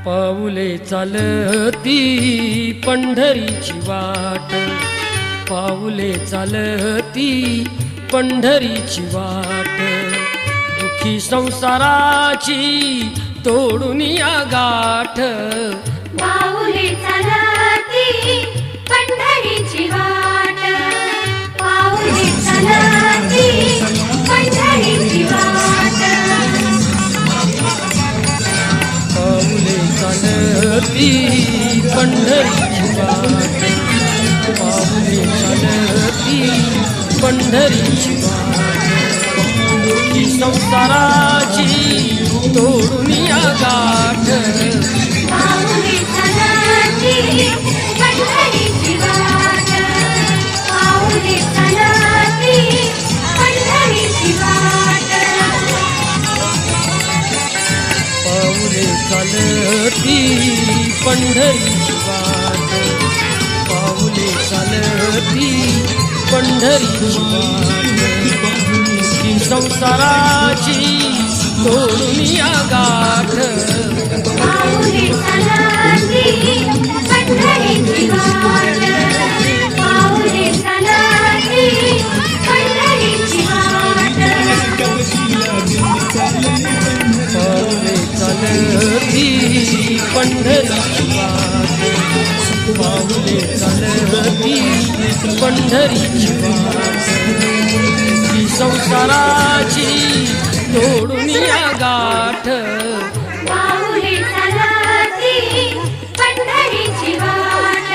पाऊले चालती पंढरीची वाट, पाऊले चालती पंढरीची वाट, दुखी संसाराची तोडून या गाठ. पाऊले चालती पंढरीची वाट, पाऊले चालती पंढरीची वाट, पाऊले चालती पंढरीची वाट, पाऊले चालती पंढरीची वाट, दुखी संसाराची तोडून या गाठ. पाऊले चालती पंढरीची वाट, पाऊले चालती पंढरीची वाट, पाऊले चालती पंढरीची वाट, पाऊले चालती पंढरीची वाट, दुखी संसाराची तोडून या गाठ. पाऊले चालती पंढरीची वाट, पाऊले चालती पंढरीची वाट, पाऊले चालती पंढरीची वाट, पाऊले चालती पंढरीची वाट, दुखी संसाराची तोडून या गाठ. पाऊले चालती पंढरीची वाट,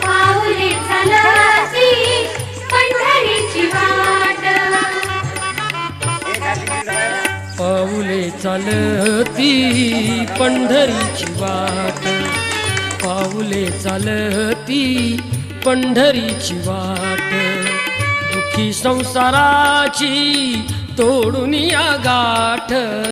पाऊले चालती पंढरीची वाट, पाऊले चालती पंढरीची वाट, पाऊले चालती पंढरीची वाट, दुखी संसाराची तोडून या गाठ.